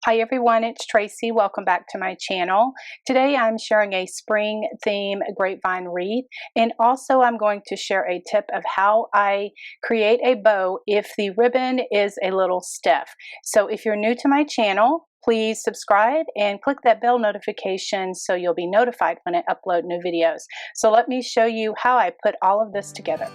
Hi everyone, it's Tracy. Welcome back to my channel. Today I'm sharing a spring theme grapevine wreath, and also I'm going to share a tip of how I create a bow if the ribbon is a little stiff. So if you're new to my channel, please subscribe and click that bell notification so you'll be notified when I upload new videos. So let me show you how I put all of this together.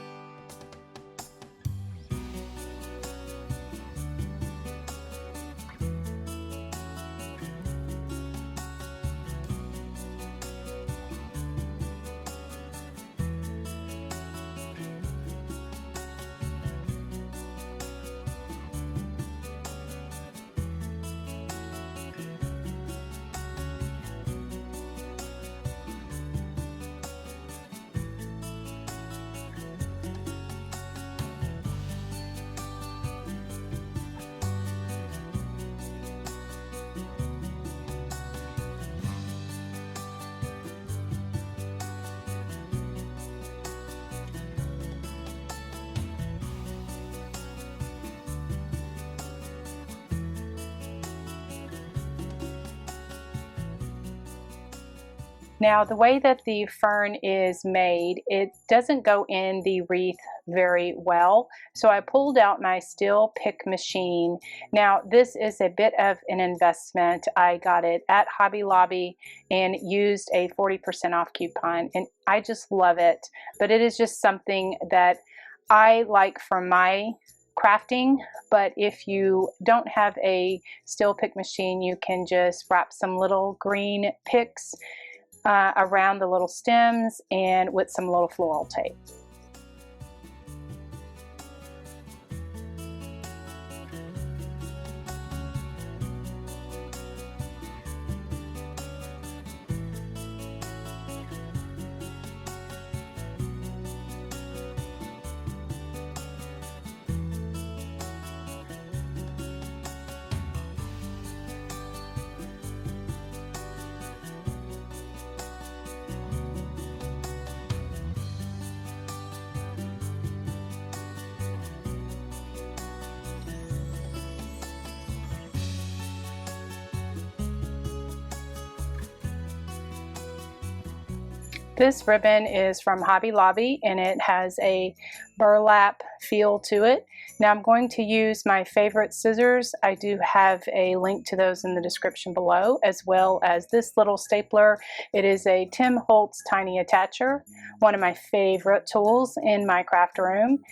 Now, the way that the fern is made, it doesn't go in the wreath very well. So I pulled out my steel pick machine. Now, this is a bit of an investment. I got it at Hobby Lobby and used a 40% off coupon, and I just love it. But it is just something that I like for my crafting. But if you don't have a steel pick machine, you can just wrap some little green picks around the little stems and with some little floral tape. This ribbon is from Hobby Lobby and it has a burlap feel to it. Now I'm going to use my favorite scissors. I do have a link to those in the description below, as well as this little stapler. It is a Tim Holtz Tiny Attacher, one of my favorite tools in my craft room.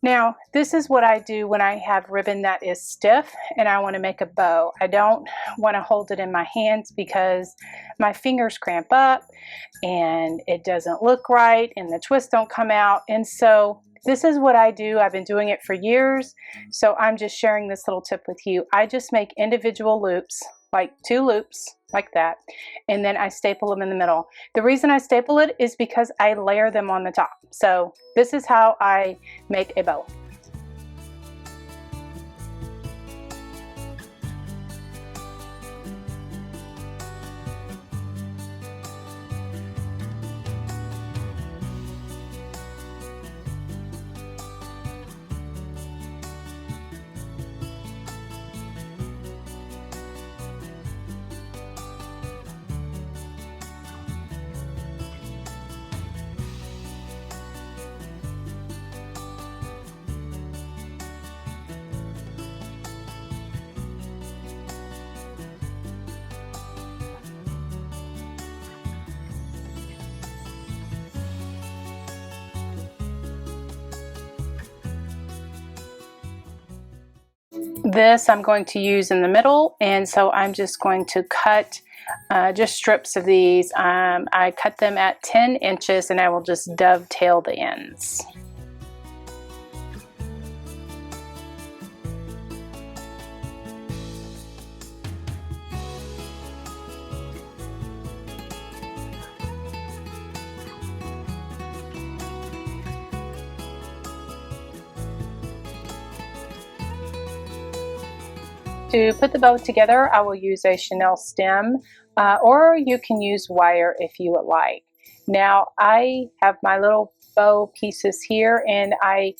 Now, this is what I do when I have ribbon that is stiff and I want to make a bow. I don't want to hold it in my hands because my fingers cramp up and it doesn't look right and the twists don't come out. And so this is what I do. I've been doing it for years. So I'm just sharing this little tip with you. I just make individual loops, like 2 loops like that, and then I staple them in the middle. The reason I staple it is because I layer them on the top. So this is how I make a bow. This I'm going to use in the middle, and so I'm just going to cut just strips of these. I cut them at 10 inches and I will just dovetail the ends. To put the bow together, I will use a chenille stem, or you can use wire if you would like. Now I have my little bow pieces here, and I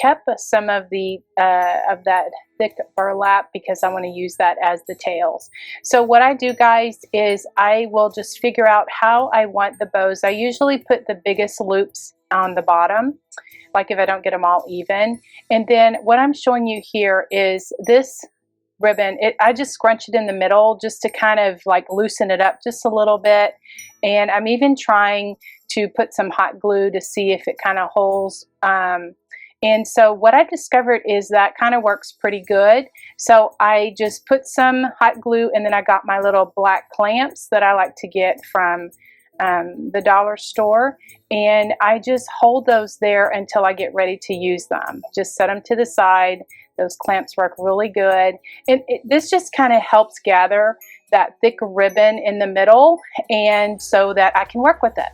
kept some of that thick burlap because I want to use that as the tails. So what I do, guys, is I will just figure out how I want the bows. I usually put the biggest loops on the bottom, like if I don't get them all even. And then what I'm showing you here is this ribbon. I just scrunch it in the middle just to kind of like loosen it up just a little bit. And I'm even trying to put some hot glue to see if it kind of holds. And so what I've discovered is that kind of works pretty good. So I just put some hot glue, and then I got my little black clamps that I like to get from the dollar store, and I just hold those there until I get ready to use them. Just set them to the side. Those clamps work really good, and this just kind of helps gather that thick ribbon in the middle, and so that I can work with it.